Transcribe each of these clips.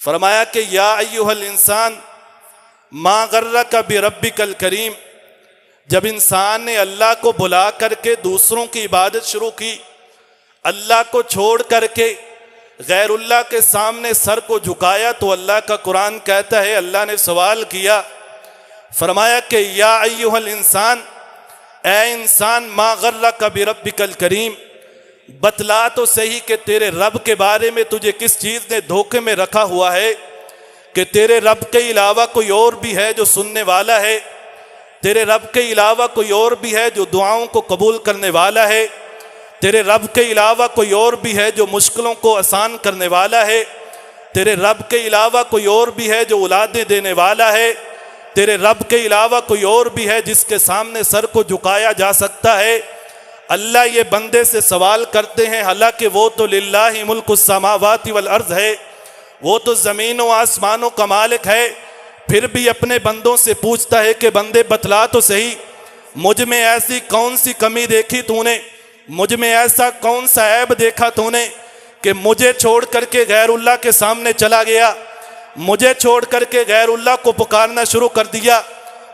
फरमाया कि या अय्युहल इंसान मा गर्रका बिरब्बिकल करीम। जब इंसान ने अल्लाह को बुला करके दूसरों की इबादत शुरू की, अल्लाह को छोड़ करके गैरुल्लाह के सामने सर को झुकाया, तो अल्लाह का कुरान कहता है, अल्लाह ने सवाल किया, फरमाया कि या अय्युहल इंसान, ए इंसान, मा गर्रका बिरब्बिकल करीम, बतला तो सही कि तेरे रब के बारे में तुझे किस चीज़ ने धोखे में रखा हुआ है कि तेरे रब के अलावा कोई और भी है जो सुनने वाला है, तेरे रब के अलावा कोई और भी है जो दुआओं को कबूल करने वाला है, तेरे रब के अलावा कोई और भी है जो मुश्किलों को आसान करने वाला है, तेरे रब के अलावा कोई और भी है जो औलादें देने वाला है, तेरे रब के अलावा कोई और भी है जिसके सामने सर को झुकाया जा सकता है। अल्लाह ये बंदे से सवाल करते हैं, हालांकि वो तो लिल्लाहि मुल्कुस समावाति वल अर्ज़ है, वो तो ज़मीनों आसमानों का मालिक है, फिर भी अपने बंदों से पूछता है कि बंदे बतला तो सही, मुझ में ऐसी कौन सी कमी देखी तूने, मुझ में ऐसा कौन सा ऐब देखा तूने कि मुझे छोड़ करके गैरुल्लाह के सामने चला गया, मुझे छोड़ करके गैरुल्लाह को पुकारना शुरू कर दिया।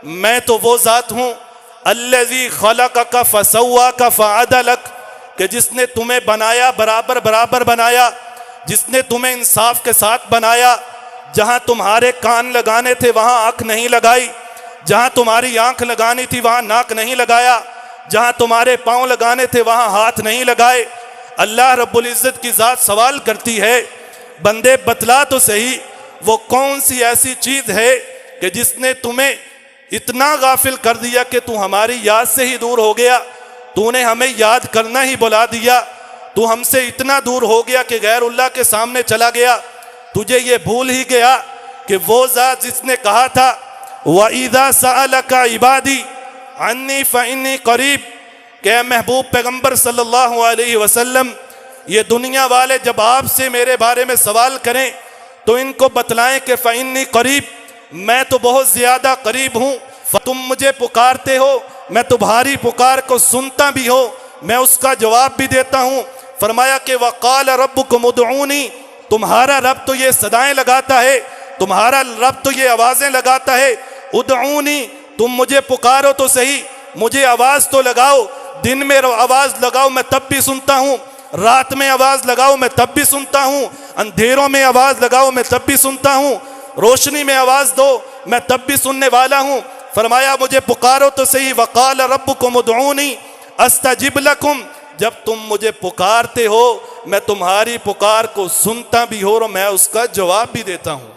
मैं तो वो ज़ात हूँ अल्लज़ी खलक़का फसव्वाका फ़अदलक, कि जिसने तुम्हें बनाया बराबर बराबर बनाया, जिसने तुम्हें इंसाफ के साथ बनाया, जहाँ तुम्हारे कान लगाने थे वहाँ आँख नहीं लगाई, जहाँ तुम्हारी आँख लगानी थी वहाँ नाक नहीं लगाया, जहाँ तुम्हारे पाँव लगाने थे वहाँ हाथ नहीं लगाए। अल्लाह रब्बुल इज़्ज़त की ज़ात सवाल करती है, बंदे बतला तो सही वो कौन सी ऐसी चीज़ है कि जिसने तुम्हें इतना गाफिल कर दिया कि तू हमारी याद से ही दूर हो गया, तूने हमें याद करना ही बुला दिया, तू हमसे इतना दूर हो गया कि गैरुल्लाह के सामने चला गया, तुझे ये भूल ही गया कि वो ज़ात जिसने कहा था वइज़ा सअलका इबादी अन्नी फ़इन्नी क़रीब, के महबूब पैगम्बर सल्लल्लाहु अलैहि वसल्लम, ये दुनिया वाले जब आपसे मेरे बारे में सवाल करें तो इनको बतलाएं कि फ़इन्नी क़रीब, मैं तो बहुत ज़्यादा करीब हूँ, तुम मुझे पुकारते हो, मैं तुम्हारी पुकार को सुनता भी हो, मैं उसका जवाब भी देता हूँ। फरमाया कि वक़ाल रब्बुकुम उदऊनी, तुम्हारा रब तो ये सदाएं लगाता है, तुम्हारा रब तो ये आवाज़ें लगाता है, उदऊनी, तुम मुझे पुकारो तो सही, मुझे आवाज़ तो लगाओ, दिन में आवाज़ लगाओ मैं तब भी सुनता हूँ, रात में आवाज़ लगाओ मैं तब भी सुनता हूँ, अंधेरों में आवाज़ लगाओ मैं तब भी सुनता हूँ, रोशनी में आवाज़ दो मैं तब भी सुनने वाला हूँ। फरमाया मुझे पुकारो तो सही, वक़ाल रब्बुकुम उदऊनी अस्तजिब लकुम, जब तुम मुझे पुकारते हो मैं तुम्हारी पुकार को सुनता भी हो और मैं उसका जवाब भी देता हूँ।